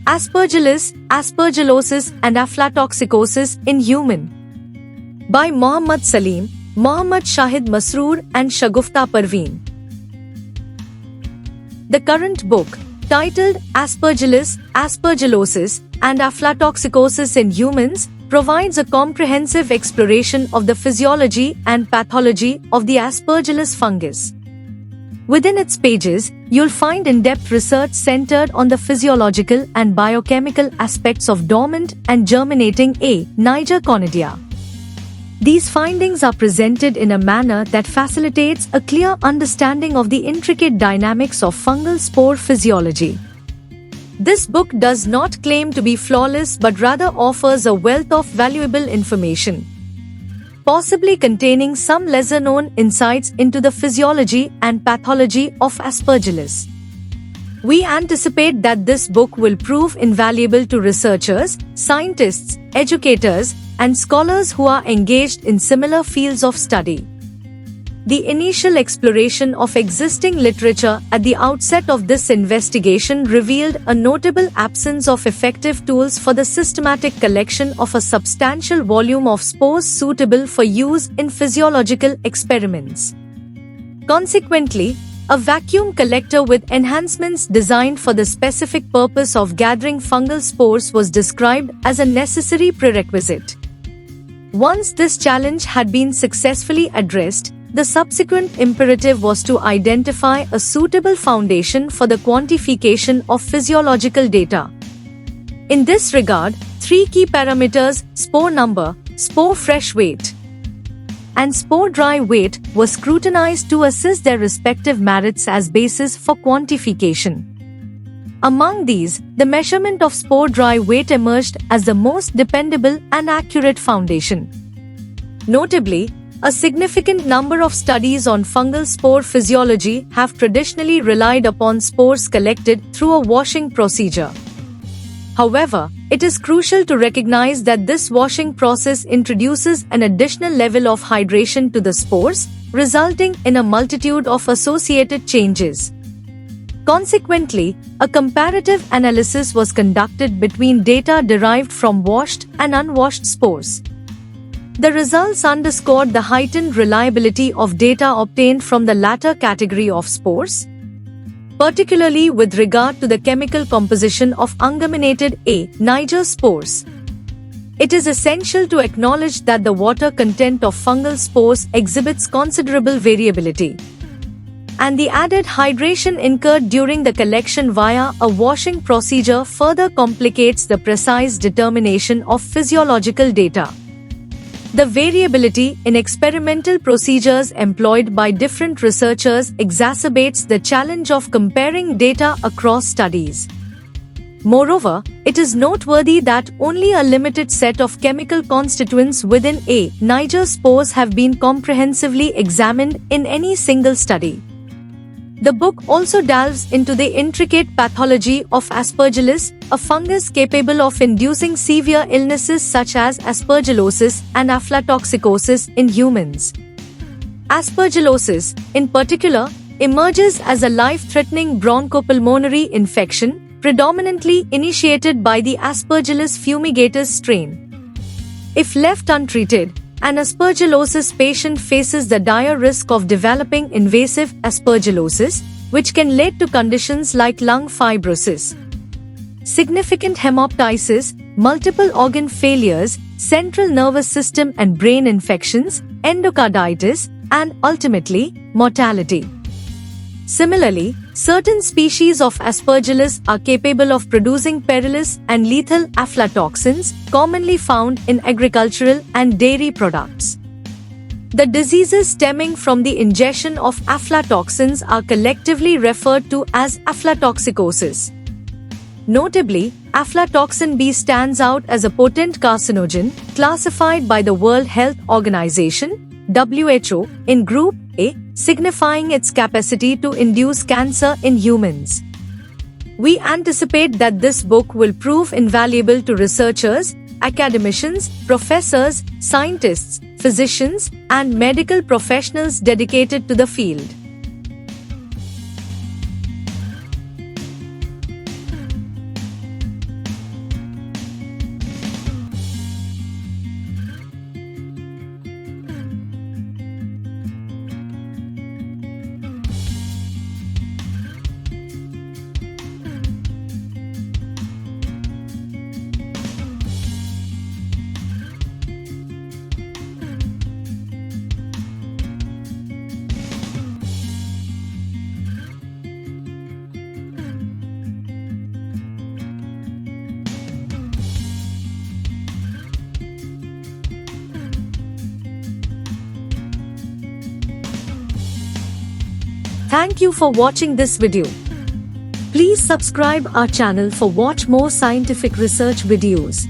Aspergillus, aspergillosis and aflatoxicosis in human. By Mohammad Salim, Mohammad Shahid Masroor and Shagufta Parveen. The current book, titled Aspergillus, aspergillosis and aflatoxicosis in humans, provides a comprehensive exploration of the physiology and pathology of the Aspergillus fungus. Within its pages, you'll find in-depth research centered on the physiological and biochemical aspects of dormant and germinating A. niger conidia. These findings are presented in a manner that facilitates a clear understanding of the intricate dynamics of fungal spore physiology. This book does not claim to be flawless but rather offers a wealth of valuable information, possibly containing some lesser-known insights into the physiology and pathology of Aspergillus. We anticipate that this book will prove invaluable to researchers, scientists, educators, and scholars who are engaged in similar fields of study. The initial exploration of existing literature at the outset of this investigation revealed a notable absence of effective tools for the systematic collection of a substantial volume of spores suitable for use in physiological experiments. Consequently, a vacuum collector with enhancements designed for the specific purpose of gathering fungal spores was described as a necessary prerequisite. Once this challenge had been successfully addressed, the subsequent imperative was to identify a suitable foundation for the quantification of physiological data. In this regard, three key parameters, spore number, spore fresh weight, and spore dry weight, were scrutinized to assess their respective merits as basis for quantification. Among these, the measurement of spore dry weight emerged as the most dependable and accurate foundation. Notably, a significant number of studies on fungal spore physiology have traditionally relied upon spores collected through a washing procedure. However, it is crucial to recognize that this washing process introduces an additional level of hydration to the spores, resulting in a multitude of associated changes. Consequently, a comparative analysis was conducted between data derived from washed and unwashed spores. The results underscored the heightened reliability of data obtained from the latter category of spores, particularly with regard to the chemical composition of ungerminated A. niger spores. It is essential to acknowledge that the water content of fungal spores exhibits considerable variability, and the added hydration incurred during the collection via a washing procedure further complicates the precise determination of physiological data. The variability in experimental procedures employed by different researchers exacerbates the challenge of comparing data across studies. Moreover, it is noteworthy that only a limited set of chemical constituents within A. niger spores have been comprehensively examined in any single study. The book also delves into the intricate pathology of Aspergillus, a fungus capable of inducing severe illnesses such as aspergillosis and aflatoxicosis in humans. Aspergillosis, in particular, emerges as a life-threatening bronchopulmonary infection, predominantly initiated by the Aspergillus fumigatus strain. If left untreated, an aspergillosis patient faces the dire risk of developing invasive aspergillosis, which can lead to conditions like lung fibrosis, significant hemoptysis, multiple organ failures, central nervous system and brain infections, endocarditis, and ultimately, mortality. Similarly, certain species of Aspergillus are capable of producing perilous and lethal aflatoxins, commonly found in agricultural and dairy products. The diseases stemming from the ingestion of aflatoxins are collectively referred to as aflatoxicosis. Notably, aflatoxin B stands out as a potent carcinogen, classified by the World Health Organization (WHO) in Group A, signifying its capacity to induce cancer in humans. We anticipate that this book will prove invaluable to researchers, academicians, professors, scientists, physicians, and medical professionals dedicated to the field. Thank you for watching this video. Please subscribe our channel for watch more scientific research videos.